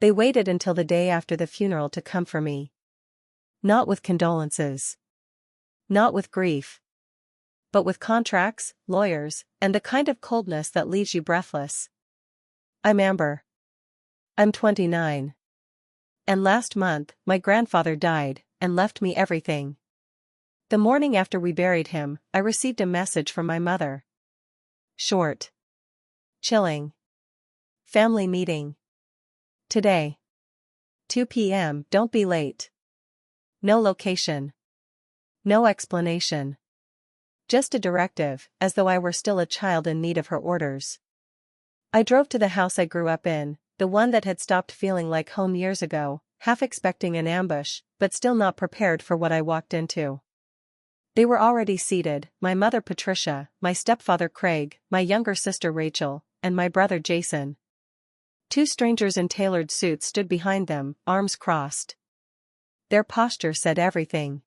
They waited until the day after the funeral to come for me. Not with condolences. Not with grief. But with contracts, lawyers, and the kind of coldness that leaves you breathless. I'm Amber. I'm 29. And last month, my grandfather died, and left me everything. The morning after we buried him, I received a message from my mother. Short. Chilling. Family meeting. Today. 2 p.m. Don't be late. No location. No explanation. Just a directive, as though I were still a child in need of her orders. I drove to the house I grew up in, the one that had stopped feeling like home years ago, half expecting an ambush, but still not prepared for what I walked into. They were already seated, my mother Patricia, my stepfather Craig, my younger sister Rachel, and my brother Jason. 2 strangers in tailored suits stood behind them, arms crossed. Their posture said everything.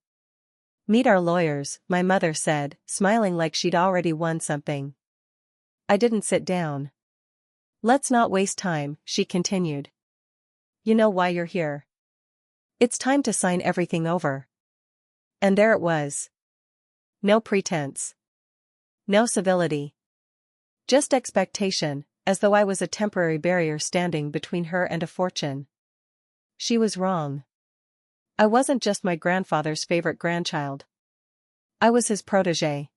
Meet our lawyers, my mother said, smiling like she'd already won something. I didn't sit down. Let's not waste time, she continued. You know why you're here. It's time to sign everything over. And there it was. No pretense. No civility. Just expectation, as though I was a temporary barrier standing between her and a fortune. She was wrong. I wasn't just my grandfather's favorite grandchild. I was his protégé.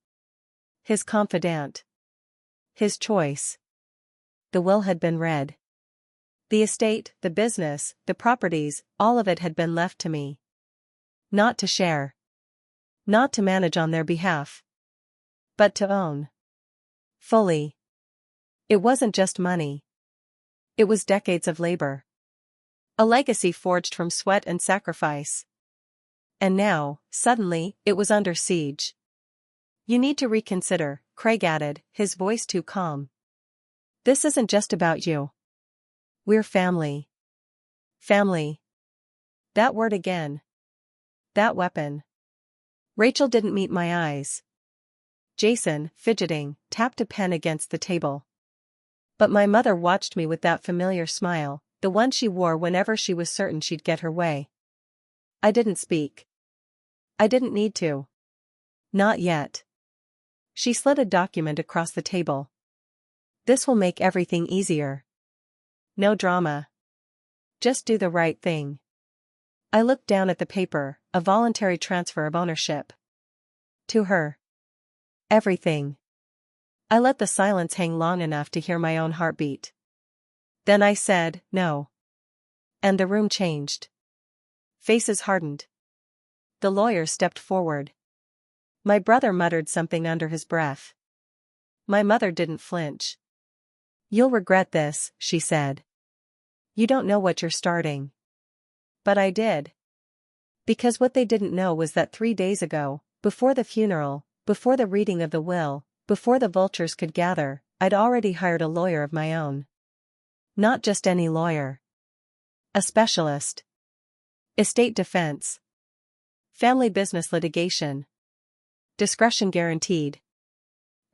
His confidant. His choice. The will had been read. The estate, the business, the properties, all of it had been left to me. Not to share. Not to manage on their behalf. But to own. Fully. It wasn't just money. It was decades of labor. A legacy forged from sweat and sacrifice. And now, suddenly, it was under siege. You need to reconsider, Craig added, his voice too calm. This isn't just about you. We're family. Family. That word again. That weapon. Rachel didn't meet my eyes. Jason, fidgeting, tapped a pen against the table. But my mother watched me with that familiar smile, the one she wore whenever she was certain she'd get her way. I didn't speak. I didn't need to. Not yet. She slid a document across the table. This will make everything easier. No drama. Just do the right thing. I looked down at the paper, a voluntary transfer of ownership. To her. Everything. I let the silence hang long enough to hear my own heartbeat. Then I said, no. And the room changed. Faces hardened. The lawyer stepped forward. My brother muttered something under his breath. My mother didn't flinch. You'll regret this, she said. You don't know what you're starting. But I did. Because what they didn't know was that 3 days ago, before the funeral, before the reading of the will, before the vultures could gather, I'd already hired a lawyer of my own. Not just any lawyer. A specialist. Estate defense. Family business litigation. Discretion guaranteed.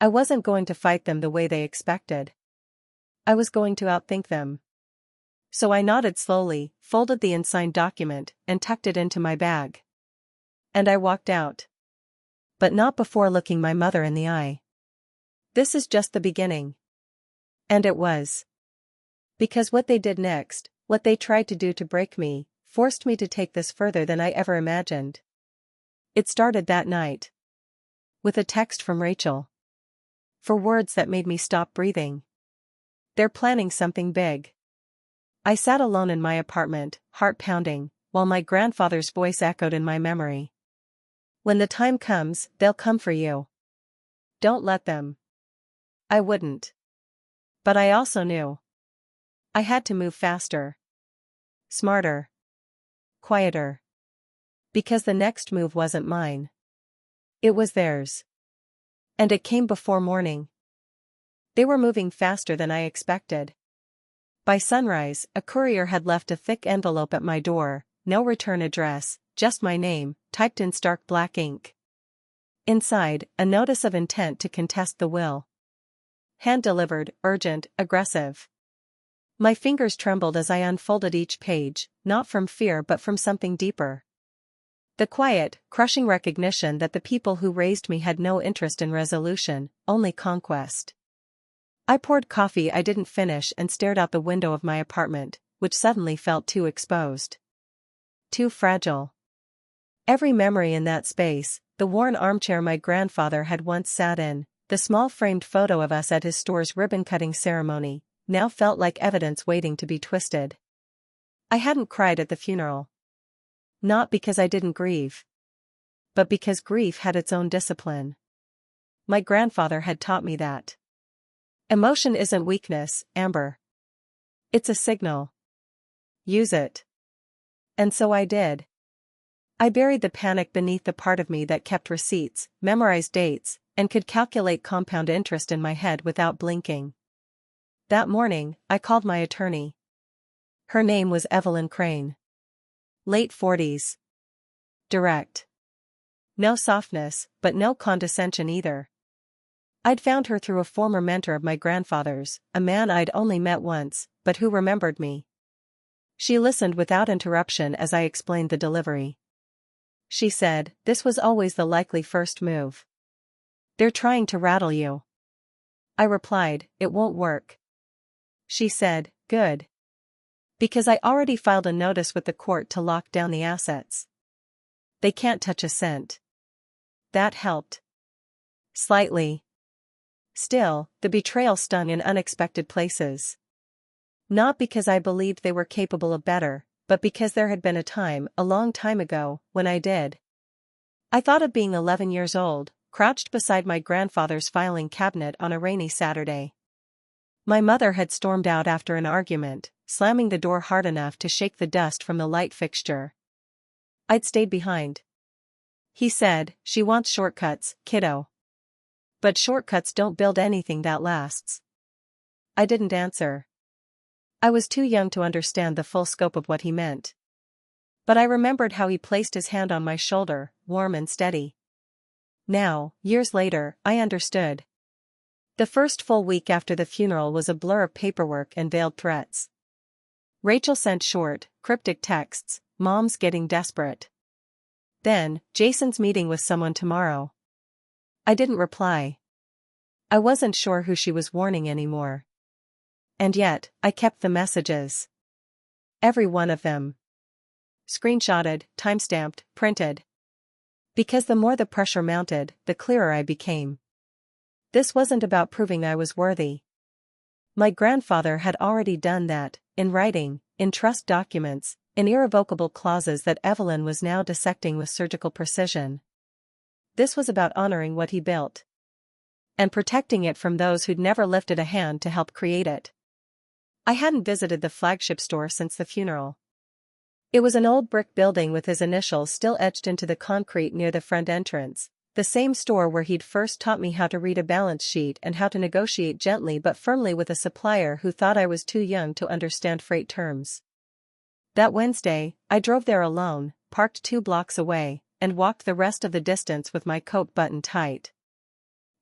I wasn't going to fight them the way they expected. I was going to outthink them. So I nodded slowly, folded the unsigned document, and tucked it into my bag. And I walked out. But not before looking my mother in the eye. This is just the beginning. And it was. Because what they did next, what they tried to do to break me, forced me to take this further than I ever imagined. It started that night. With a text from Rachel. For words that made me stop breathing. They're planning something big. I sat alone in my apartment, heart pounding, while my grandfather's voice echoed in my memory. When the time comes, they'll come for you. Don't let them. I wouldn't. But I also knew. I had to move faster. Smarter. Quieter. Because the next move wasn't mine. It was theirs. And it came before morning. They were moving faster than I expected. By sunrise, a courier had left a thick envelope at my door, no return address, just my name, typed in stark black ink. Inside, a notice of intent to contest the will. Hand-delivered, urgent, aggressive. My fingers trembled as I unfolded each page, not from fear but from something deeper. The quiet, crushing recognition that the people who raised me had no interest in resolution, only conquest. I poured coffee I didn't finish and stared out the window of my apartment, which suddenly felt too exposed. Too fragile. Every memory in that space, the worn armchair my grandfather had once sat in, the small framed photo of us at his store's ribbon-cutting ceremony, now felt like evidence waiting to be twisted. I hadn't cried at the funeral. Not because I didn't grieve. But because grief had its own discipline. My grandfather had taught me that. Emotion isn't weakness, Amber. It's a signal. Use it. And so I did. I buried the panic beneath the part of me that kept receipts, memorized dates, and could calculate compound interest in my head without blinking. That morning, I called my attorney. Her name was Evelyn Crane. Late 40s. Direct. No softness, but no condescension either. I'd found her through a former mentor of my grandfather's, a man I'd only met once, but who remembered me. She listened without interruption as I explained the delivery. She said, "This was always the likely first move. They're trying to rattle you." I replied, "It won't work." She said, "Good. Because I already filed a notice with the court to lock down the assets. They can't touch a cent." That helped. Slightly. Still, the betrayal stung in unexpected places. Not because I believed they were capable of better, but because there had been a time, a long time ago, when I did. I thought of being 11 years old, crouched beside my grandfather's filing cabinet on a rainy Saturday. My mother had stormed out after an argument, slamming the door hard enough to shake the dust from the light fixture. I'd stayed behind. He said, "She wants shortcuts, kiddo." But shortcuts don't build anything that lasts. I didn't answer. I was too young to understand the full scope of what he meant. But I remembered how he placed his hand on my shoulder, warm and steady. Now, years later, I understood. The first full week after the funeral was a blur of paperwork and veiled threats. Rachel sent short, cryptic texts, "Mom's getting desperate." Then, "Jason's meeting with someone tomorrow." I didn't reply. I wasn't sure who she was warning anymore. And yet, I kept the messages. Every one of them. Screenshotted, timestamped, printed. Because the more the pressure mounted, the clearer I became. This wasn't about proving I was worthy. My grandfather had already done that, in writing, in trust documents, in irrevocable clauses that Evelyn was now dissecting with surgical precision. This was about honoring what he built. And protecting it from those who'd never lifted a hand to help create it. I hadn't visited the flagship store since the funeral. It was an old brick building with his initials still etched into the concrete near the front entrance, the same store where he'd first taught me how to read a balance sheet and how to negotiate gently but firmly with a supplier who thought I was too young to understand freight terms. That Wednesday, I drove there alone, parked 2 blocks away, and walked the rest of the distance with my coat buttoned tight.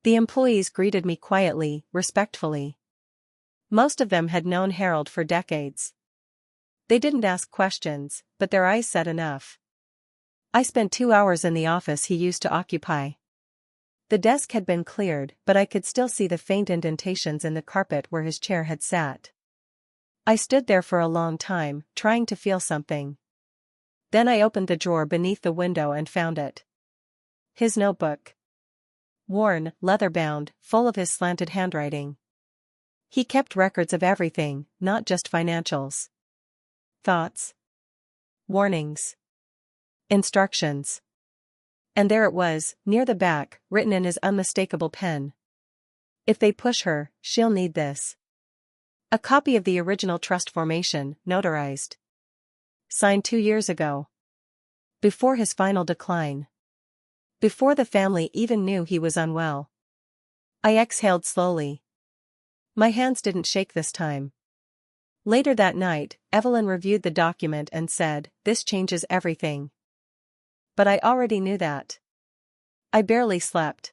The employees greeted me quietly, respectfully. Most of them had known Harold for decades. They didn't ask questions, but their eyes said enough. I spent 2 hours in the office he used to occupy. The desk had been cleared, but I could still see the faint indentations in the carpet where his chair had sat. I stood there for a long time, trying to feel something. Then I opened the drawer beneath the window and found it. His notebook. Worn, leather-bound, full of his slanted handwriting. He kept records of everything, not just financials. Thoughts. Warnings. Instructions. And there it was, near the back, written in his unmistakable pen. "If they push her, she'll need this." A copy of the original trust formation, notarized. Signed 2 years ago. Before his final decline. Before the family even knew he was unwell. I exhaled slowly. My hands didn't shake this time. Later that night, Evelyn reviewed the document and said, "This changes everything." But I already knew that. I barely slept.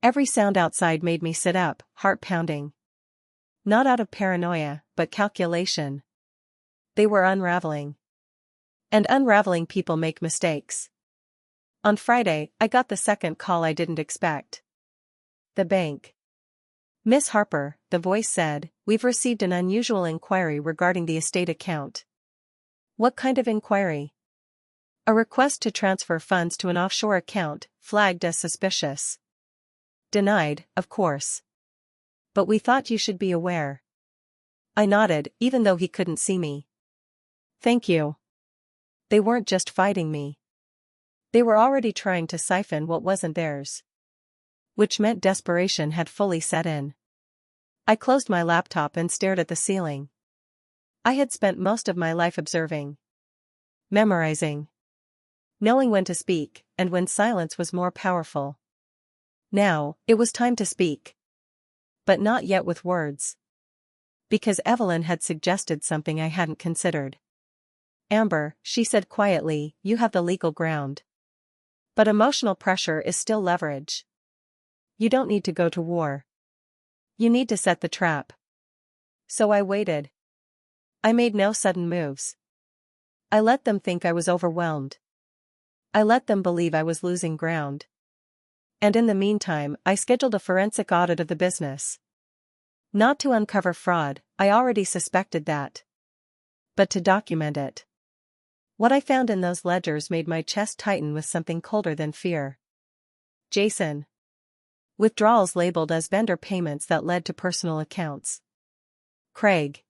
Every sound outside made me sit up, heart pounding. Not out of paranoia, but calculation. They were unraveling. And unraveling people make mistakes. On Friday, I got the second call I didn't expect. The bank. "Miss Harper," the voice said, "we've received an unusual inquiry regarding the estate account." "What kind of inquiry?" "A request to transfer funds to an offshore account, flagged as suspicious." "Denied, of course. But we thought you should be aware." I nodded, even though he couldn't see me. "Thank you." They weren't just fighting me. They were already trying to siphon what wasn't theirs. Which meant desperation had fully set in. I closed my laptop and stared at the ceiling. I had spent most of my life observing. Memorizing. Knowing when to speak, and when silence was more powerful. Now, it was time to speak. But not yet with words. Because Evelyn had suggested something I hadn't considered. "Amber," she said quietly, "you have the legal ground. But emotional pressure is still leverage. You don't need to go to war. You need to set the trap." So I waited. I made no sudden moves. I let them think I was overwhelmed. I let them believe I was losing ground. And in the meantime, I scheduled a forensic audit of the business. Not to uncover fraud, I already suspected that. But to document it. What I found in those ledgers made my chest tighten with something colder than fear. Jason. Withdrawals labeled as vendor payments that led to personal accounts. Craig.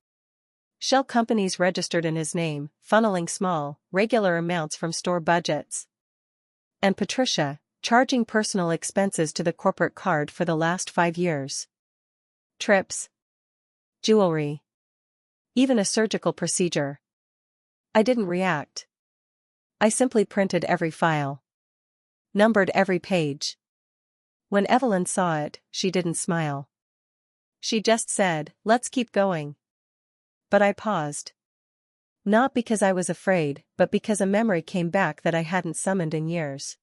Shell companies registered in his name, funneling small, regular amounts from store budgets. And Patricia, charging personal expenses to the corporate card for the last 5 years. Trips. Jewelry. Even a surgical procedure. I didn't react. I simply printed every file. Numbered every page. When Evelyn saw it, she didn't smile. She just said, "Let's keep going." But I paused. Not because I was afraid, but because a memory came back that I hadn't summoned in years.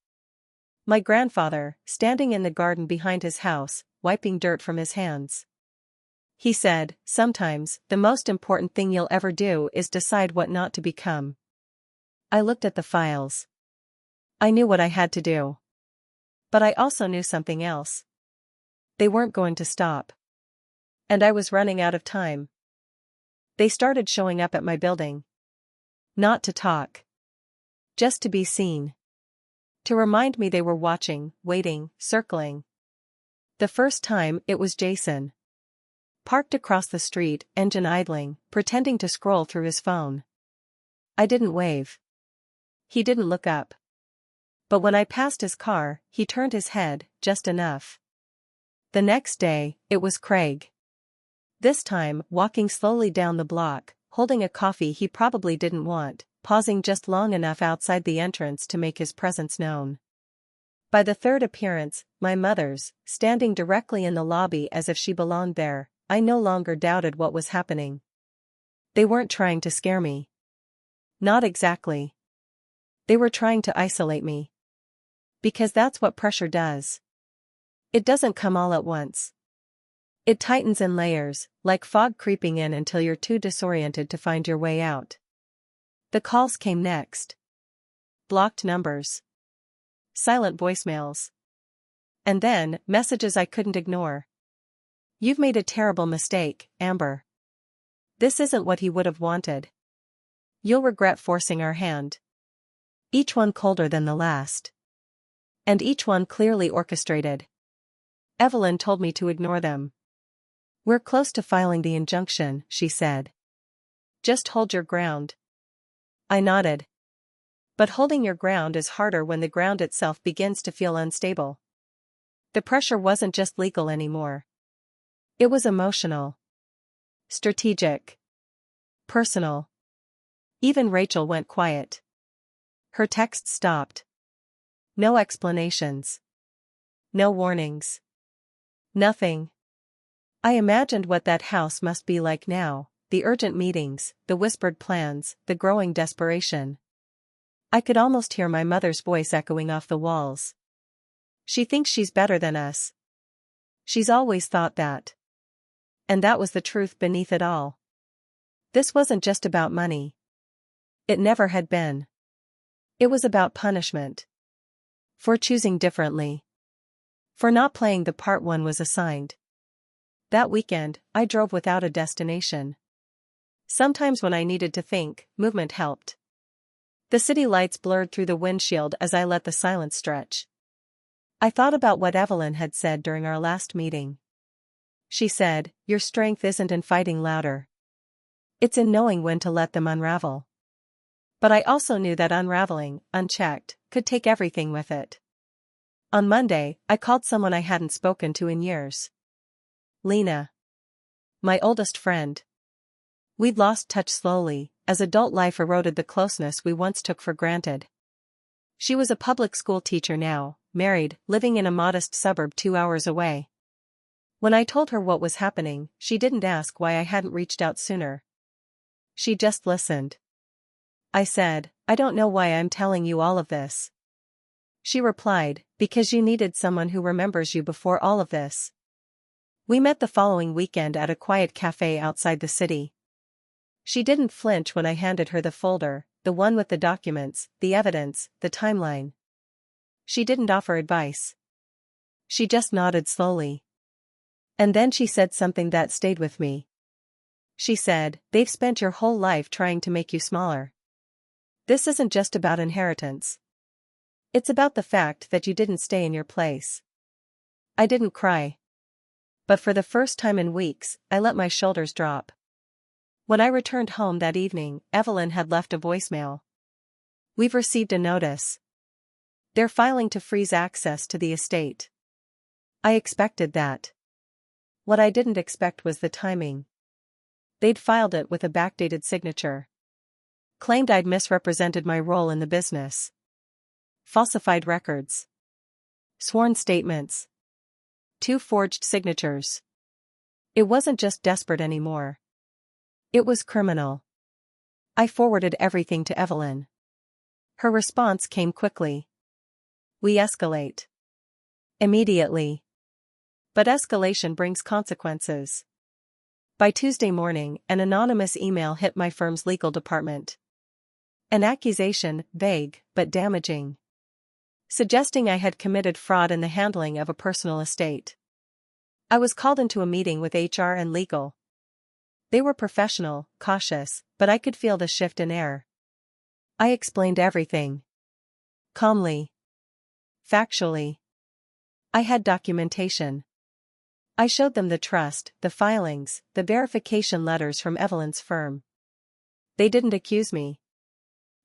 My grandfather, standing in the garden behind his house, wiping dirt from his hands. He said, "Sometimes, the most important thing you'll ever do is decide what not to become." I looked at the files. I knew what I had to do. But I also knew something else. They weren't going to stop. And I was running out of time. They started showing up at my building. Not to talk. Just to be seen. To remind me they were watching, waiting, circling. The first time, it was Jason. Parked across the street, engine idling, pretending to scroll through his phone. I didn't wave. He didn't look up. But when I passed his car, he turned his head, just enough. The next day, it was Craig. This time, walking slowly down the block, holding a coffee he probably didn't want, pausing just long enough outside the entrance to make his presence known. By the third appearance, my mother's, standing directly in the lobby as if she belonged there, I no longer doubted what was happening. They weren't trying to scare me. Not exactly. They were trying to isolate me. Because that's what pressure does. It doesn't come all at once. It tightens in layers, like fog creeping in until you're too disoriented to find your way out. The calls came next. Blocked numbers. Silent voicemails. And then, messages I couldn't ignore. "You've made a terrible mistake, Amber. This isn't what he would have wanted. You'll regret forcing our hand." Each one colder than the last. And each one clearly orchestrated. Evelyn told me to ignore them. "We're close to filing the injunction," she said. "Just hold your ground." I nodded. But holding your ground is harder when the ground itself begins to feel unstable. The pressure wasn't just legal anymore. It was emotional. Strategic. Personal. Even Rachel went quiet. Her texts stopped. No explanations. No warnings. Nothing. I imagined what that house must be like now, the urgent meetings, the whispered plans, the growing desperation. I could almost hear my mother's voice echoing off the walls. "She thinks she's better than us. She's always thought that. And that was the truth beneath it all. This wasn't just about money. It never had been. It was about punishment. For choosing differently. For not playing the part one was assigned. That weekend, I drove without a destination. Sometimes when I needed to think, movement helped. The city lights blurred through the windshield as I let the silence stretch. I thought about what Evelyn had said during our last meeting. She said, "Your strength isn't in fighting louder. It's in knowing when to let them unravel." But I also knew that unraveling, unchecked, could take everything with it. On Monday, I called someone I hadn't spoken to in years. Lena. My oldest friend. We'd lost touch slowly, as adult life eroded the closeness we once took for granted. She was a public school teacher now, married, living in a modest suburb 2 hours away. When I told her what was happening, she didn't ask why I hadn't reached out sooner. She just listened. I said, "I don't know why I'm telling you all of this." She replied, "Because you needed someone who remembers you before all of this." We met the following weekend at a quiet cafe outside the city. She didn't flinch when I handed her the folder, the one with the documents, the evidence, the timeline. She didn't offer advice. She just nodded slowly. And then she said something that stayed with me. She said, "They've spent your whole life trying to make you smaller. This isn't just about inheritance. It's about the fact that you didn't stay in your place." I didn't cry. But for the first time in weeks, I let my shoulders drop. When I returned home that evening, Evelyn had left a voicemail. "We've received a notice. They're filing to freeze access to the estate." I expected that. What I didn't expect was the timing. They'd filed it with a backdated signature. Claimed I'd misrepresented my role in the business. Falsified records. Sworn statements. 2 forged signatures. It wasn't just desperate anymore. It was criminal. I forwarded everything to Evelyn. Her response came quickly. "We escalate. Immediately. But escalation brings consequences." By Tuesday morning, an anonymous email hit my firm's legal department. An accusation, vague, but damaging. Suggesting I had committed fraud in the handling of a personal estate. I was called into a meeting with HR and legal. They were professional, cautious, but I could feel the shift in air. I explained everything. Calmly. Factually. I had documentation. I showed them the trust, the filings, the verification letters from Evelyn's firm. They didn't accuse me.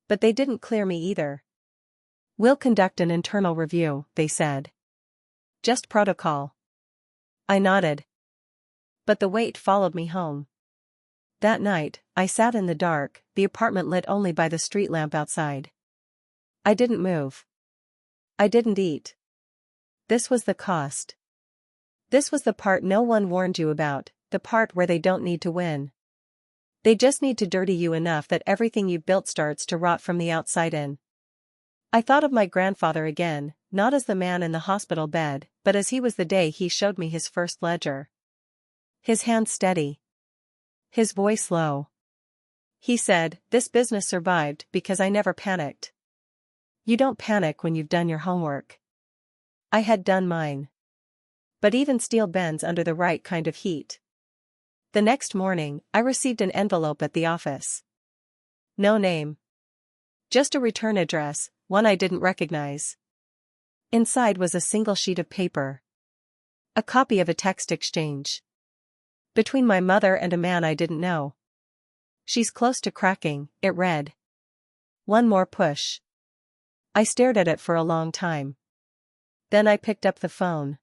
But they didn't clear me either. "We'll conduct an internal review," they said. "Just protocol." I nodded. But the weight followed me home. That night, I sat in the dark, the apartment lit only by the street lamp outside. I didn't move. I didn't eat. This was the cost. This was the part no one warned you about, the part where they don't need to win. They just need to dirty you enough that everything you've built starts to rot from the outside in. I thought of my grandfather again, not as the man in the hospital bed, but as he was the day he showed me his first ledger. His hand steady. His voice low. He said, "This business survived because I never panicked." You don't panic when you've done your homework. I had done mine. But even steel bends under the right kind of heat. The next morning, I received an envelope at the office. No name. Just a return address, one I didn't recognize. Inside was a single sheet of paper. A copy of a text exchange. Between my mother and a man I didn't know. "She's close to cracking," it read. One more push. I stared at it for a long time. Then I picked up the phone.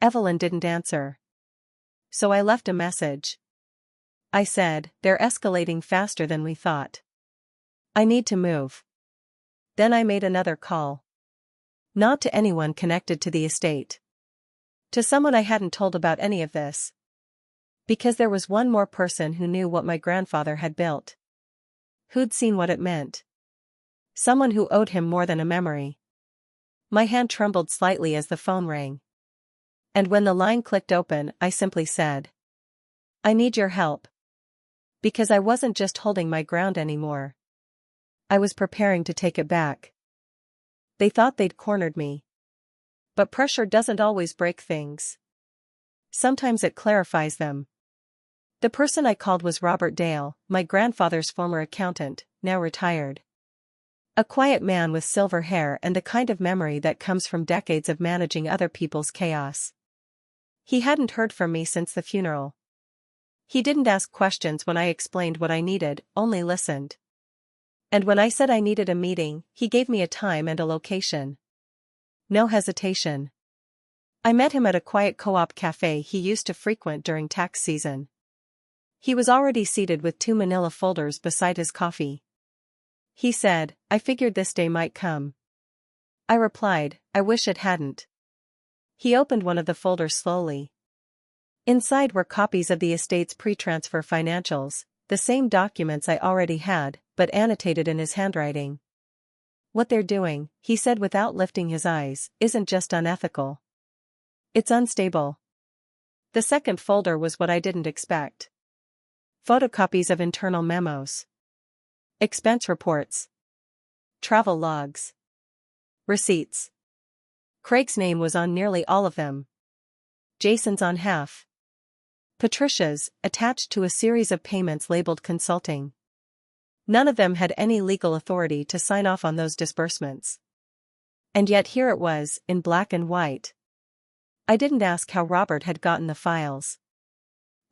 Evelyn didn't answer. So I left a message. I said, "They're escalating faster than we thought. I need to move." Then I made another call. Not to anyone connected to the estate. To someone I hadn't told about any of this. Because there was one more person who knew what my grandfather had built. Who'd seen what it meant. Someone who owed him more than a memory. My hand trembled slightly as the phone rang. And when the line clicked open, I simply said, I need your help. Because I wasn't just holding my ground anymore. I was preparing to take it back. They thought they'd cornered me. But pressure doesn't always break things. Sometimes it clarifies them. The person I called was Robert Dale, my grandfather's former accountant, now retired. A quiet man with silver hair and the kind of memory that comes from decades of managing other people's chaos. He hadn't heard from me since the funeral. He didn't ask questions when I explained what I needed, only listened. And when I said I needed a meeting, he gave me a time and a location. No hesitation. I met him at a quiet co-op cafe he used to frequent during tax season. He was already seated with 2 manila folders beside his coffee. He said, "I figured this day might come." I replied, "I wish it hadn't." He opened one of the folders slowly. Inside were copies of the estate's pre-transfer financials, the same documents I already had, but annotated in his handwriting. "What they're doing," he said without lifting his eyes, "isn't just unethical. It's unstable." The second folder was what I didn't expect. Photocopies of internal memos. Expense reports. Travel logs. Receipts. Craig's name was on nearly all of them. Jason's on half. Patricia's, attached to a series of payments labeled consulting. None of them had any legal authority to sign off on those disbursements. And yet here it was, in black and white. I didn't ask how Robert had gotten the files.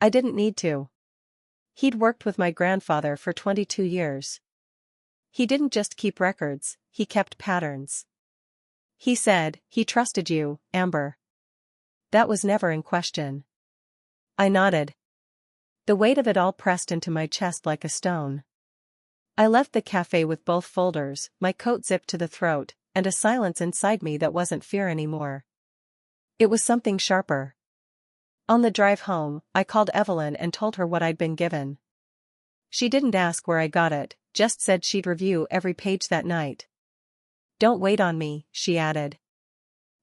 I didn't need to. He'd worked with my grandfather for 22 years. He didn't just keep records, he kept patterns. He said, "He trusted you, Amber." That was never in question. I nodded. The weight of it all pressed into my chest like a stone. I left the cafe with both folders, my coat zipped to the throat, and a silence inside me that wasn't fear anymore. It was something sharper. On the drive home, I called Evelyn and told her what I'd been given. She didn't ask where I got it, just said she'd review every page that night. "Don't wait on me," she added.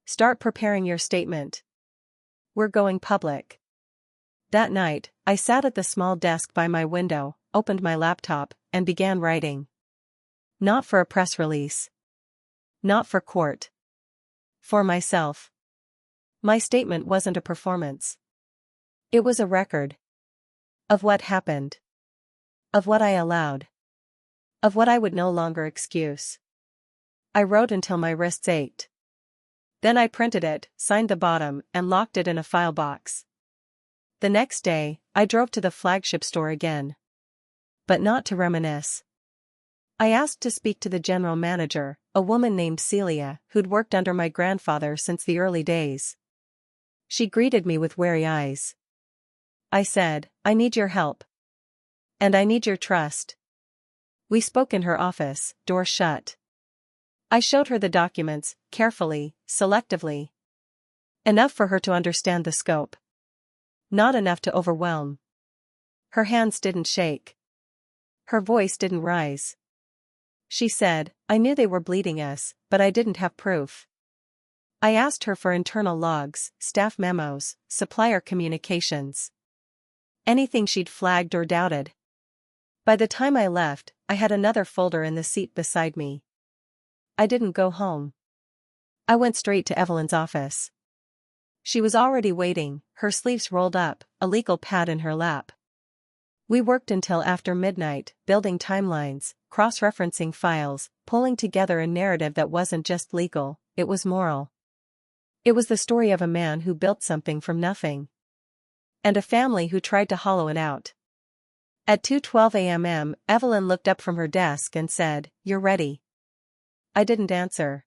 "Start preparing your statement. We're going public." That night, I sat at the small desk by my window, opened my laptop, and began writing. Not for a press release. Not for court. For myself. My statement wasn't a performance. It was a record. Of what happened. Of what I allowed. Of what I would no longer excuse. I wrote until my wrists ached. Then I printed it, signed the bottom, and locked it in a file box. The next day, I drove to the flagship store again. But not to reminisce. I asked to speak to the general manager, a woman named Celia, who'd worked under my grandfather since the early days. She greeted me with wary eyes. I said, "I need your help. And I need your trust." We spoke in her office, door shut. I showed her the documents, carefully, selectively. Enough for her to understand the scope. Not enough to overwhelm. Her hands didn't shake. Her voice didn't rise. She said, "I knew they were bleeding us, but I didn't have proof." I asked her for internal logs, staff memos, supplier communications. Anything she'd flagged or doubted. By the time I left, I had another folder in the seat beside me. I didn't go home. I went straight to Evelyn's office. She was already waiting, her sleeves rolled up, a legal pad in her lap. We worked until after midnight, building timelines, cross-referencing files, pulling together a narrative that wasn't just legal, it was moral. It was the story of a man who built something from nothing. And a family who tried to hollow it out. At 2:12 a.m., Evelyn looked up from her desk and said, "You're ready." I didn't answer.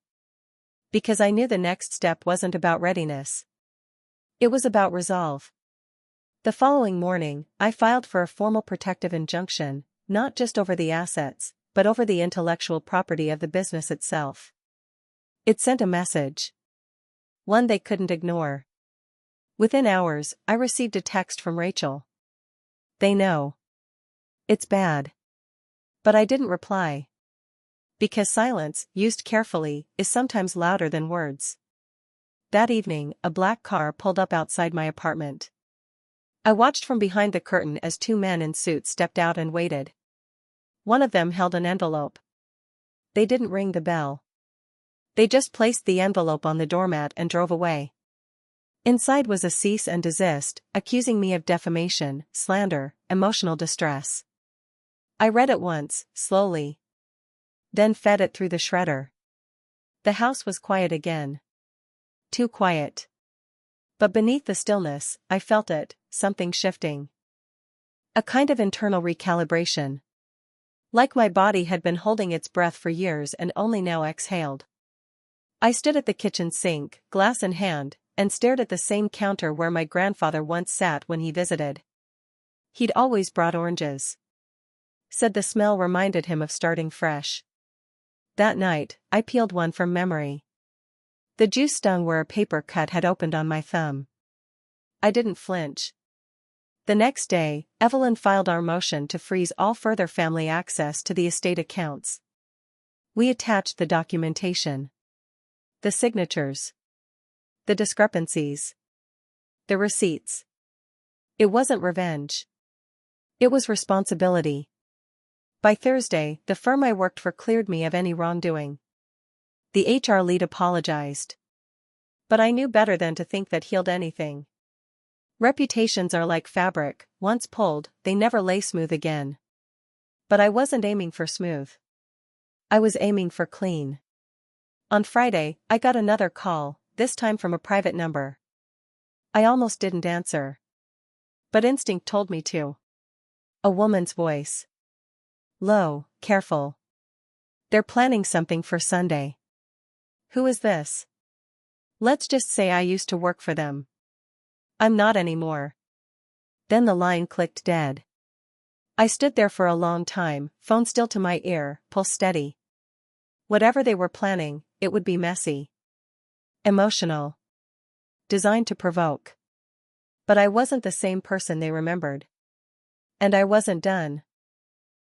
Because I knew the next step wasn't about readiness. It was about resolve. The following morning, I filed for a formal protective injunction, not just over the assets, but over the intellectual property of the business itself. It sent a message. One they couldn't ignore. Within hours, I received a text from Rachel. "They know. It's bad." But I didn't reply. Because silence, used carefully, is sometimes louder than words. That evening, a black car pulled up outside my apartment. I watched from behind the curtain as two men in suits stepped out and waited. One of them held an envelope. They didn't ring the bell. They just placed the envelope on the doormat and drove away. Inside was a cease and desist, accusing me of defamation, slander, emotional distress. I read it once, slowly. Then fed it through the shredder. The house was quiet again. Too quiet. But beneath the stillness, I felt it, something shifting. A kind of internal recalibration. Like my body had been holding its breath for years and only now exhaled. I stood at the kitchen sink, glass in hand, and stared at the same counter where my grandfather once sat when he visited. He'd always brought oranges. Said the smell reminded him of starting fresh. That night, I peeled one from memory. The juice stung where a paper cut had opened on my thumb. I didn't flinch. The next day, Evelyn filed our motion to freeze all further family access to the estate accounts. We attached the documentation. The signatures. The discrepancies. The receipts. It wasn't revenge. It was responsibility. By Thursday, the firm I worked for cleared me of any wrongdoing. The HR lead apologized. But I knew better than to think that healed anything. Reputations are like fabric, once pulled, they never lay smooth again. But I wasn't aiming for smooth. I was aiming for clean. On Friday, I got another call, this time from a private number. I almost didn't answer. But instinct told me to. A woman's voice. Low, careful. They're planning something for Sunday. Who is this? Let's just say I used to work for them. I'm not anymore. Then the line clicked dead. I stood there for a long time, phone still to my ear, pulse steady. Whatever they were planning, it would be messy. Emotional. Designed to provoke. But I wasn't the same person they remembered. And I wasn't done.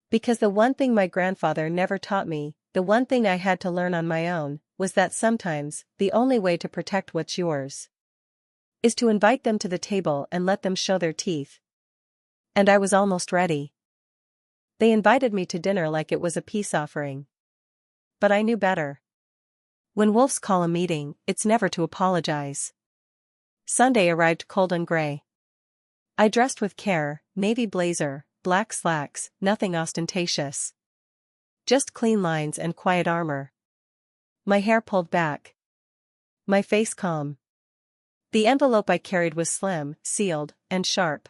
Because the one thing my grandfather never taught me, the one thing I had to learn on my own, was that sometimes, the only way to protect what's yours is to invite them to the table and let them show their teeth. And I was almost ready. They invited me to dinner like it was a peace offering. But I knew better. When wolves call a meeting, it's never to apologize. Sunday arrived cold and gray. I dressed with care, navy blazer, black slacks, nothing ostentatious. Just clean lines and quiet armor. My hair pulled back. My face calm. The envelope I carried was slim, sealed, and sharp.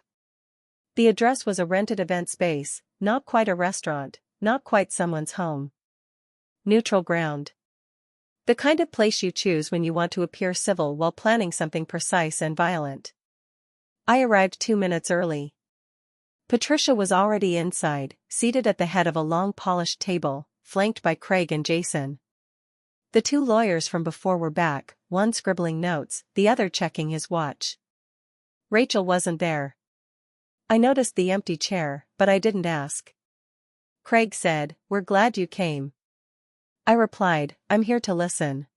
The address was a rented event space, not quite a restaurant, not quite someone's home. Neutral ground. The kind of place you choose when you want to appear civil while planning something precise and violent. I arrived 2 minutes early. Patricia was already inside, seated at the head of a long polished table, flanked by Craig and Jason. The two lawyers from before were back, one scribbling notes, the other checking his watch. Rachel wasn't there. I noticed the empty chair, but I didn't ask. Craig said, "We're glad you came." I replied, "I'm here to listen."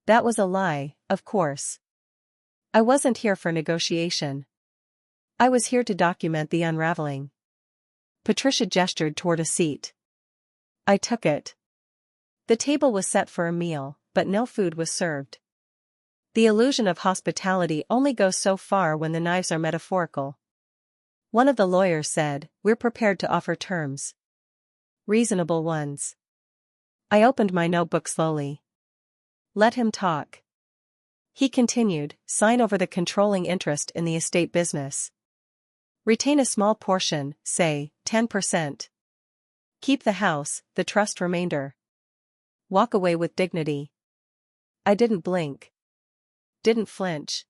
That was a lie, of course. I wasn't here for negotiation. I was here to document the unraveling. Patricia gestured toward a seat. I took it. The table was set for a meal, but no food was served. The illusion of hospitality only goes so far when the knives are metaphorical. One of the lawyers said, "We're prepared to offer terms. Reasonable ones." I opened my notebook slowly. Let him talk. He continued, "Sign over the controlling interest in the estate business. Retain a small portion, say, 10%. Keep the house, the trust remainder. Walk away with dignity." I didn't blink. Didn't flinch.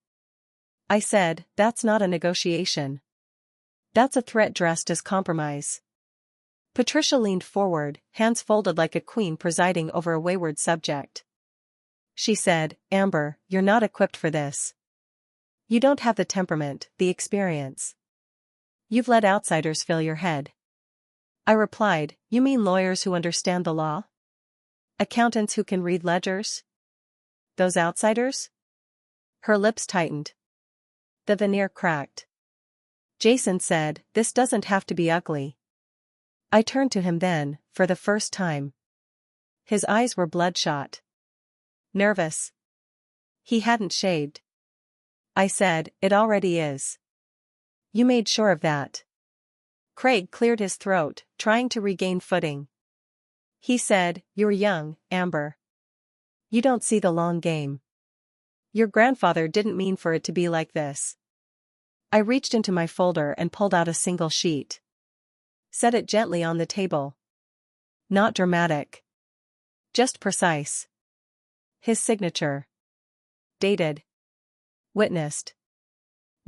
I said, "That's not a negotiation. That's a threat dressed as compromise." Patricia leaned forward, hands folded like a queen presiding over a wayward subject. She said, "Amber, you're not equipped for this. You don't have the temperament, the experience. You've let outsiders fill your head." I replied, "You mean lawyers who understand the law? Accountants who can read ledgers? Those outsiders?" Her lips tightened. The veneer cracked. Jason said, "This doesn't have to be ugly." I turned to him then, for the first time. His eyes were bloodshot. Nervous. He hadn't shaved. I said, "It already is." "You made sure of that?" Craig cleared his throat, trying to regain footing. He said, "You're young, Amber. You don't see the long game. Your grandfather didn't mean for it to be like this." I reached into my folder and pulled out a single sheet. Set it gently on the table. Not dramatic. Just precise. His signature. Dated. Witnessed.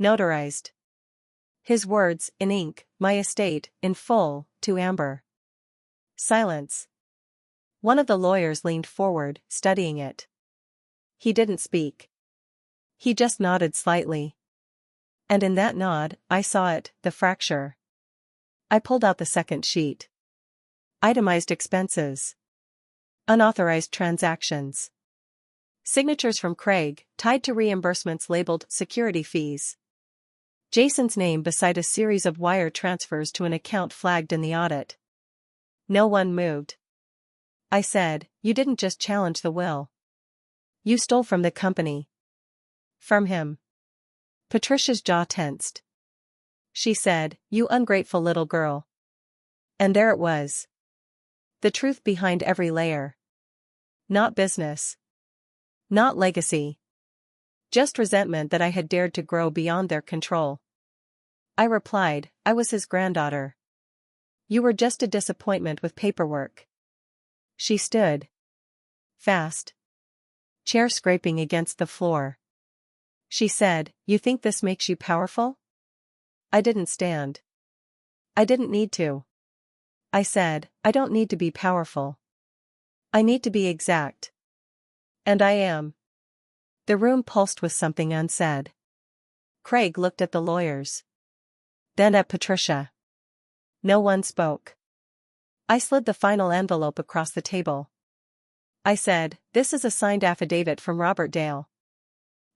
Notarized. His words, in ink, "My estate, in full, to Amber." Silence. One of the lawyers leaned forward, studying it. He didn't speak. He just nodded slightly. And in that nod, I saw it, the fracture. I pulled out the second sheet. Itemized expenses. Unauthorized transactions. Signatures from Craig, tied to reimbursements labeled security fees. Jason's name beside a series of wire transfers to an account flagged in the audit. No one moved. I said, "You didn't just challenge the will. You stole from the company." "From him." Patricia's jaw tensed. She said, "You ungrateful little girl." And there it was. The truth behind every layer. Not business. Not legacy. Just resentment that I had dared to grow beyond their control. I replied, "I was his granddaughter. You were just a disappointment with paperwork." She stood. Fast. Chair scraping against the floor. She said, "You think this makes you powerful?" I didn't stand. I didn't need to. I said, "I don't need to be powerful. I need to be exact." And I am. The room pulsed with something unsaid. Craig looked at the lawyers. Then at Patricia. No one spoke. I slid the final envelope across the table. I said, "This is a signed affidavit from Robert Dale.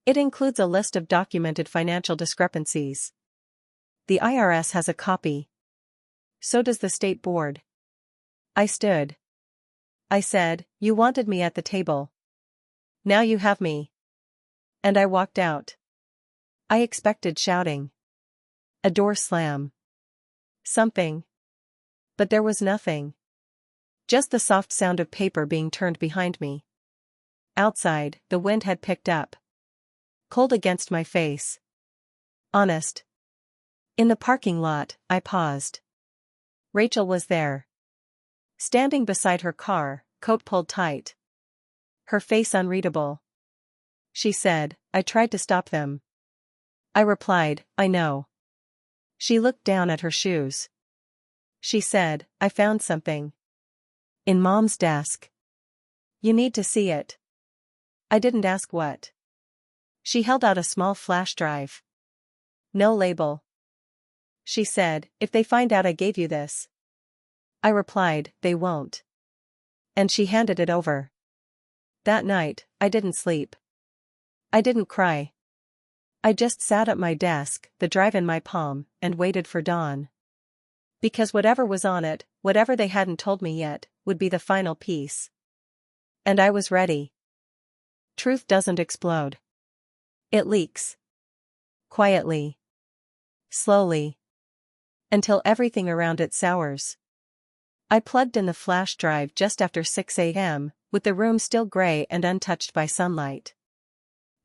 It includes a list of documented financial discrepancies. The IRS has a copy. So does the state board." I stood. I said, "You wanted me at the table. Now you have me." And I walked out. I expected shouting. A door slam. Something. But there was nothing. Just the soft sound of paper being turned behind me. Outside, the wind had picked up. Cold against my face. Honest. In the parking lot, I paused. Rachel was there. Standing beside her car, coat pulled tight. Her face unreadable. She said, "I tried to stop them." I replied, "I know." She looked down at her shoes. She said, "I found something. In Mom's desk. You need to see it." I didn't ask what. She held out a small flash drive. No label. She said, "If they find out I gave you this." I replied, "They won't." And she handed it over. That night, I didn't sleep. I didn't cry. I just sat at my desk, the drive in my palm, and waited for dawn. Because whatever was on it, whatever they hadn't told me yet, would be the final piece. And I was ready. Truth doesn't explode. It leaks. Quietly. Slowly. Until everything around it sours. I plugged in the flash drive just after 6 a.m., with the room still gray and untouched by sunlight.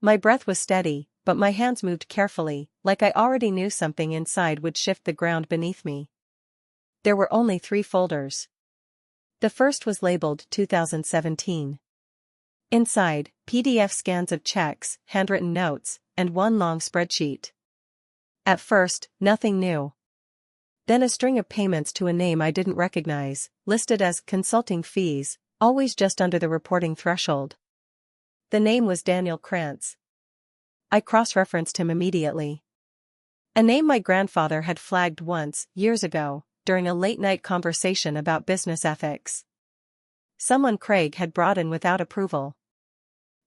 My breath was steady, but my hands moved carefully, like I already knew something inside would shift the ground beneath me. There were only 3 folders. The first was labeled 2017. Inside, PDF scans of checks, handwritten notes, and one long spreadsheet. At first, nothing new. Then a string of payments to a name I didn't recognize, listed as consulting fees, always just under the reporting threshold. The name was Daniel Krantz. I cross-referenced him immediately. A name my grandfather had flagged once, years ago, during a late-night conversation about business ethics. Someone Craig had brought in without approval.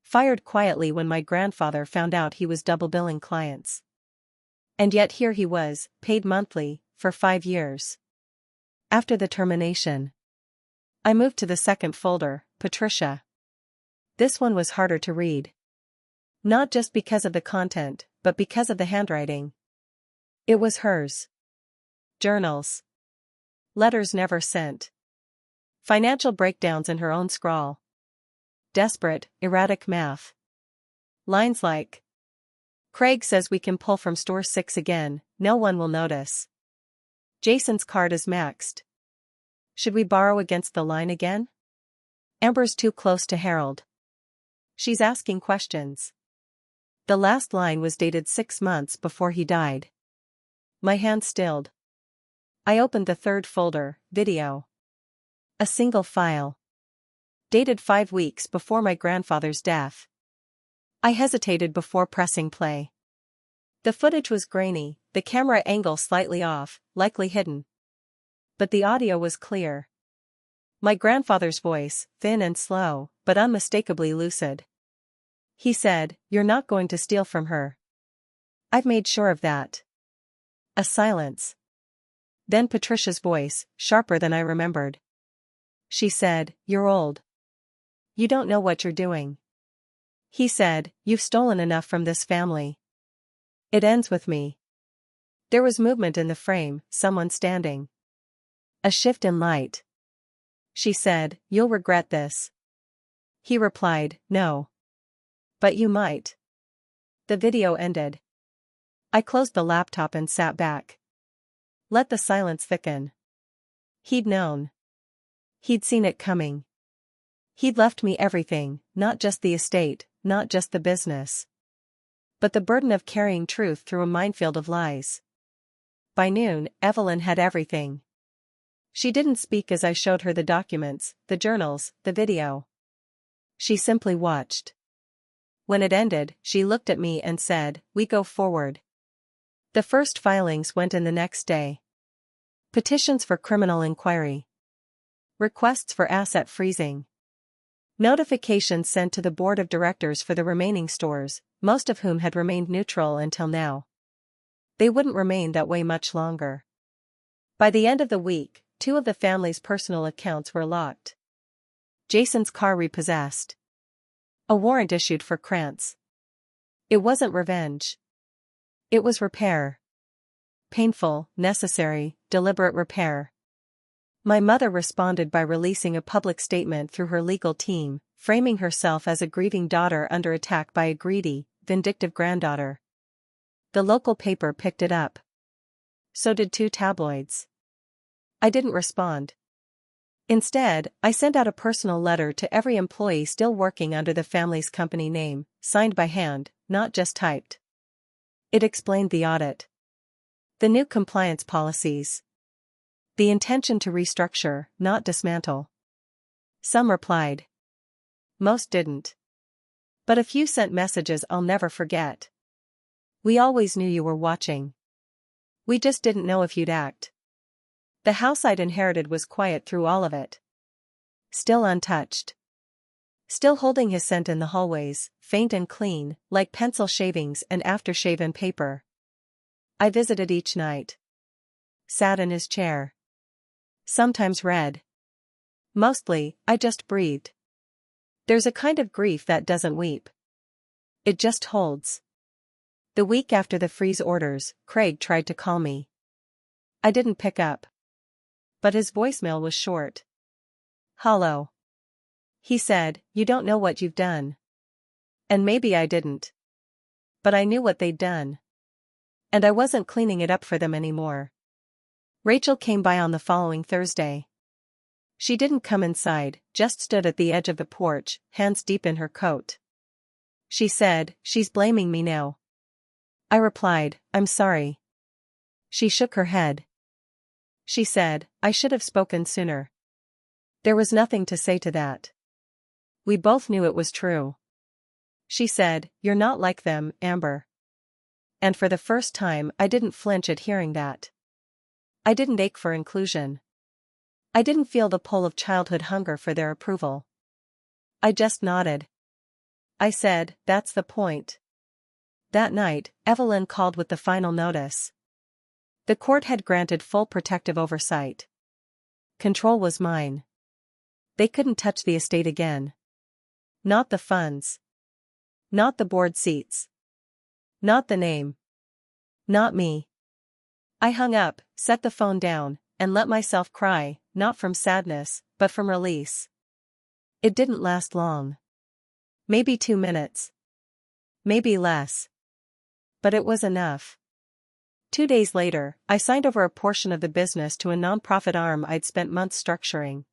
Fired quietly when my grandfather found out he was double-billing clients. And yet here he was, paid monthly, for 5 years. After the termination, I moved to the second folder, Patricia. This one was harder to read. Not just because of the content, but because of the handwriting. It was hers. Journals. Letters never sent. Financial breakdowns in her own scrawl. Desperate, erratic math. Lines like, Craig says we can pull from store 6 again, no one will notice. Jason's card is maxed. Should we borrow against the line again? Amber's too close to Harold. She's asking questions. The last line was dated 6 months before he died. My hand stilled. I opened the third folder, video. A single file. Dated 5 weeks before my grandfather's death. I hesitated before pressing play. The footage was grainy, the camera angle slightly off, likely hidden. But the audio was clear. My grandfather's voice, thin and slow, but unmistakably lucid. He said, "You're not going to steal from her." I've made sure of that. A silence. Then Patricia's voice, sharper than I remembered. She said, "You're old. You don't know what you're doing." He said, "You've stolen enough from this family. It ends with me." There was movement in the frame, someone standing. A shift in light. She said, "You'll regret this." He replied, "No. But you might." The video ended. I closed the laptop and sat back. Let the silence thicken. He'd known. He'd seen it coming. He'd left me everything, not just the estate, not just the business. But the burden of carrying truth through a minefield of lies. By noon, Evelyn had everything. She didn't speak as I showed her the documents, the journals, the video. She simply watched. When it ended, she looked at me and said, "We go forward." The first filings went in the next day. Petitions for criminal inquiry. Requests for asset freezing. Notifications sent to the board of directors for the remaining stores, most of whom had remained neutral until now. They wouldn't remain that way much longer. By the end of the week, 2 of the family's personal accounts were locked. Jason's car repossessed. A warrant issued for Krantz. It wasn't revenge. It was repair. Painful, necessary, deliberate repair. My mother responded by releasing a public statement through her legal team, framing herself as a grieving daughter under attack by a greedy, vindictive granddaughter. The local paper picked it up. So did 2 tabloids. I didn't respond. Instead, I sent out a personal letter to every employee still working under the family's company name, signed by hand, not just typed. It explained the audit. The new compliance policies. The intention to restructure, not dismantle. Some replied. Most didn't. But a few sent messages I'll never forget. "We always knew you were watching. We just didn't know if you'd act." The house I'd inherited was quiet through all of it. Still untouched. Still holding his scent in the hallways, faint and clean, like pencil shavings and aftershave paper. I visited each night. Sat in his chair. Sometimes read. Mostly, I just breathed. There's a kind of grief that doesn't weep. It just holds. The week after the freeze orders, Craig tried to call me. I didn't pick up. But his voicemail was short. Hollow. He said, "You don't know what you've done." And maybe I didn't. But I knew what they'd done. And I wasn't cleaning it up for them anymore. Rachel came by on the following Thursday. She didn't come inside, just stood at the edge of the porch, hands deep in her coat. She said, "She's blaming me now." I replied, "I'm sorry." She shook her head. She said, "I should have spoken sooner." There was nothing to say to that. We both knew it was true. She said, "You're not like them, Amber." And for the first time I didn't flinch at hearing that. I didn't ache for inclusion. I didn't feel the pull of childhood hunger for their approval. I just nodded. I said, "That's the point." That night, Evelyn called with the final notice. The court had granted full protective oversight. Control was mine. They couldn't touch the estate again. Not the funds. Not the board seats. Not the name. Not me. I hung up, set the phone down, and let myself cry, not from sadness, but from release. It didn't last long. Maybe 2 minutes. Maybe less. But it was enough. 2 days later, I signed over a portion of the business to a nonprofit arm I'd spent months structuring.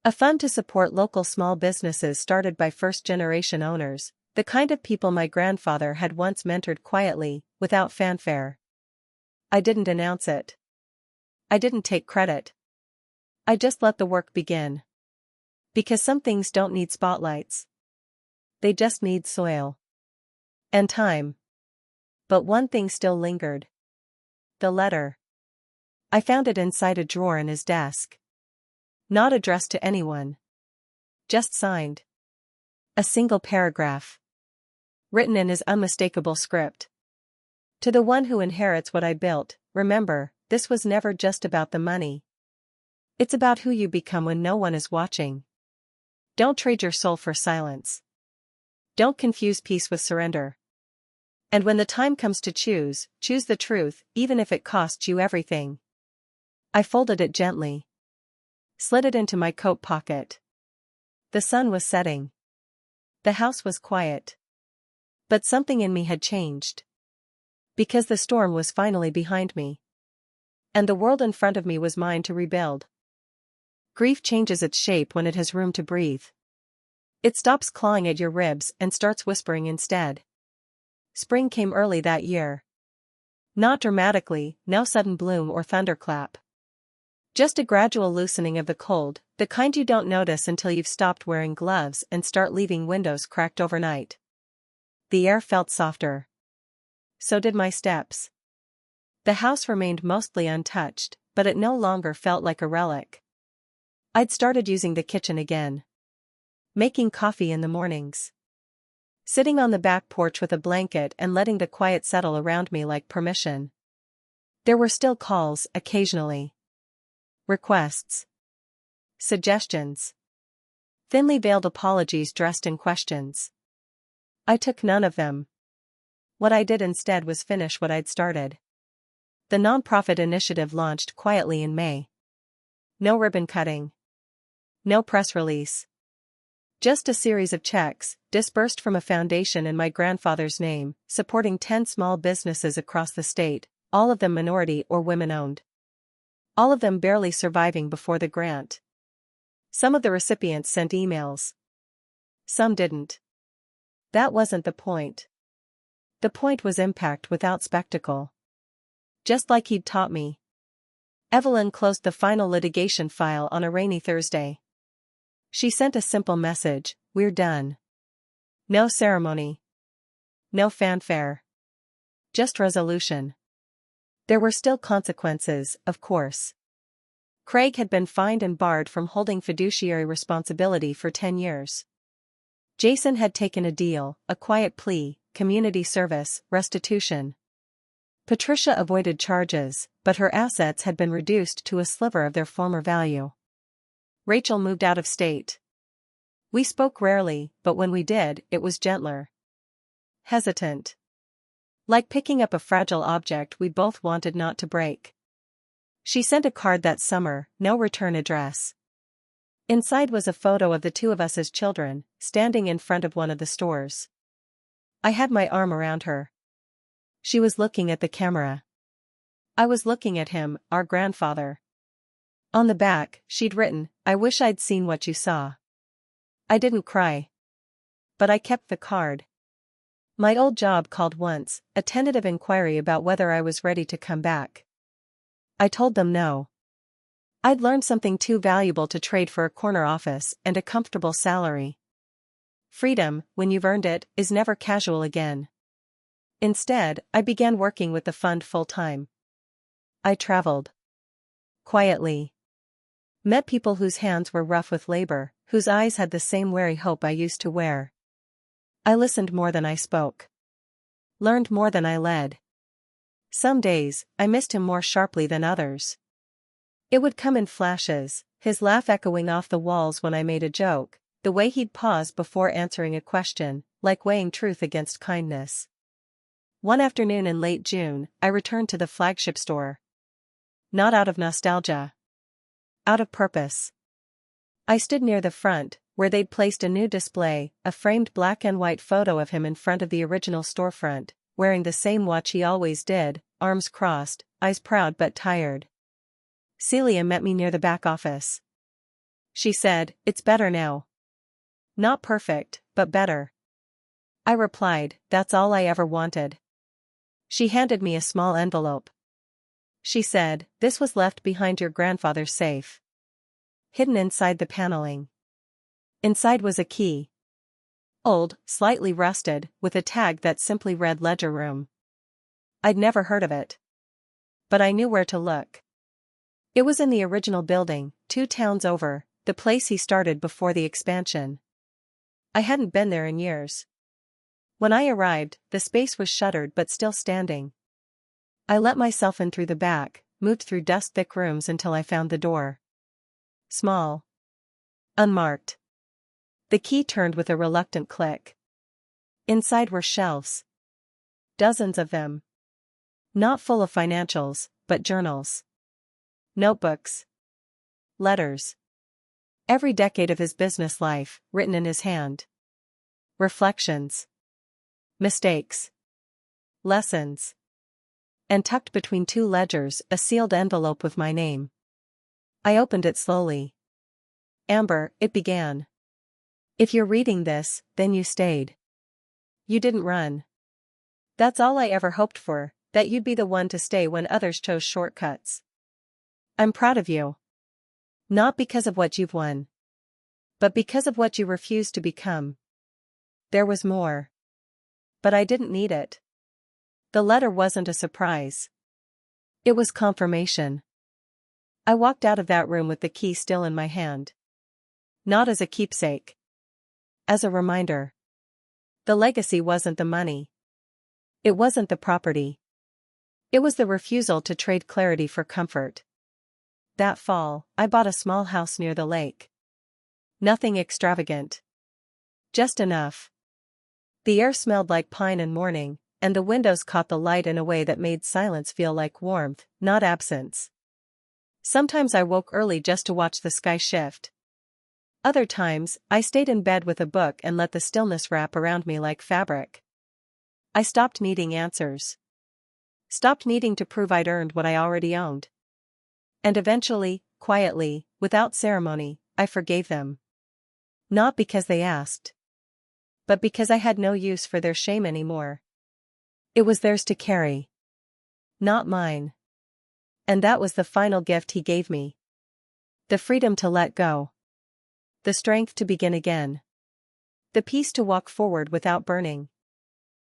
A fund to support local small businesses started by first-generation owners, the kind of people my grandfather had once mentored quietly, without fanfare. I didn't announce it. I didn't take credit. I just let the work begin. Because some things don't need spotlights. They just need soil. And time. But one thing still lingered. The letter. I found it inside a drawer in his desk. Not addressed to anyone. Just signed. A single paragraph. Written in his unmistakable script. To the one who inherits what I built, remember, this was never just about the money. It's about who you become when no one is watching. Don't trade your soul for silence. Don't confuse peace with surrender. And when the time comes to choose the truth, even if it costs you everything. I folded it gently. Slid it into my coat pocket. The sun was setting. The house was quiet. But something in me had changed. Because the storm was finally behind me. And the world in front of me was mine to rebuild. Grief changes its shape when it has room to breathe. It stops clawing at your ribs and starts whispering instead. Spring came early that year. Not dramatically, no sudden bloom or thunderclap. Just a gradual loosening of the cold, the kind you don't notice until you've stopped wearing gloves and start leaving windows cracked overnight. The air felt softer. So did my steps. The house remained mostly untouched, but it no longer felt like a relic. I'd started using the kitchen again. Making coffee in the mornings. Sitting on the back porch with a blanket and letting the quiet settle around me like permission. There were still calls, occasionally. Requests. Suggestions. Thinly veiled apologies dressed in questions. I took none of them. What I did instead was finish what I'd started. The nonprofit initiative launched quietly in May. No ribbon cutting. No press release. Just a series of checks, disbursed from a foundation in my grandfather's name, supporting 10 small businesses across the state, all of them minority or women-owned. All of them barely surviving before the grant. Some of the recipients sent emails. Some didn't. That wasn't the point. The point was impact without spectacle. Just like he'd taught me. Evelyn closed the final litigation file on a rainy Thursday. She sent a simple message, "We're done." No ceremony. No fanfare. Just resolution. There were still consequences, of course. Craig had been fined and barred from holding fiduciary responsibility for 10 years. Jason had taken a deal, a quiet plea, community service, restitution. Patricia avoided charges, but her assets had been reduced to a sliver of their former value. Rachel moved out of state. We spoke rarely, but when we did, it was gentler. Hesitant. Like picking up a fragile object we both wanted not to break. She sent a card that summer, no return address. Inside was a photo of the two of us as children, standing in front of one of the stores. I had my arm around her. She was looking at the camera. I was looking at him, our grandfather. On the back, she'd written, "I wish I'd seen what you saw." I didn't cry. But I kept the card. My old job called once, a tentative inquiry about whether I was ready to come back. I told them no. I'd learned something too valuable to trade for a corner office and a comfortable salary. Freedom, when you've earned it, is never casual again. Instead, I began working with the fund full-time. I traveled. Quietly. Met people whose hands were rough with labor, whose eyes had the same wary hope I used to wear. I listened more than I spoke. learned more than I led. Some days, I missed him more sharply than others. It would come in flashes, his laugh echoing off the walls when I made a joke, the way he'd pause before answering a question, like weighing truth against kindness. One afternoon in late June, I returned to the flagship store. Not out of nostalgia. Out of purpose. I stood near the front, where they'd placed a new display, a framed black and white photo of him in front of the original storefront, wearing the same watch he always did, arms crossed, eyes proud but tired. Celia met me near the back office. She said, "It's better now." "Not perfect, but better." I replied, "That's all I ever wanted." She handed me a small envelope. She said, "This was left behind your grandfather's safe." Hidden inside the paneling. Inside was a key. Old, slightly rusted, with a tag that simply read ledger room. I'd never heard of it. But I knew where to look. It was in the original building, 2 towns over, the place he started before the expansion. I hadn't been there in years. When I arrived, the space was shuttered but still standing. I let myself in through the back, moved through dust-thick rooms until I found the door. Small. Unmarked. The key turned with a reluctant click. Inside were shelves. Dozens of them. Not full of financials, but journals. Notebooks. Letters. Every decade of his business life, written in his hand. Reflections. Mistakes. Lessons. And tucked between 2 ledgers, a sealed envelope with my name. I opened it slowly. "Amber," it began. "If you're reading this, then you stayed. You didn't run. That's all I ever hoped for, that you'd be the one to stay when others chose shortcuts. I'm proud of you. Not because of what you've won. But because of what you refused to become." There was more. But I didn't need it. The letter wasn't a surprise. It was confirmation. I walked out of that room with the key still in my hand. Not as a keepsake. As a reminder. The legacy wasn't the money. It wasn't the property. It was the refusal to trade clarity for comfort. That fall, I bought a small house near the lake. Nothing extravagant. Just enough. The air smelled like pine and morning, and the windows caught the light in a way that made silence feel like warmth, not absence. Sometimes I woke early just to watch the sky shift. Other times, I stayed in bed with a book and let the stillness wrap around me like fabric. I stopped needing answers. Stopped needing to prove I'd earned what I already owned. And eventually, quietly, without ceremony, I forgave them. Not because they asked. But because I had no use for their shame anymore. It was theirs to carry. Not mine. And that was the final gift he gave me. The freedom to let go. The strength to begin again. The peace to walk forward without burning,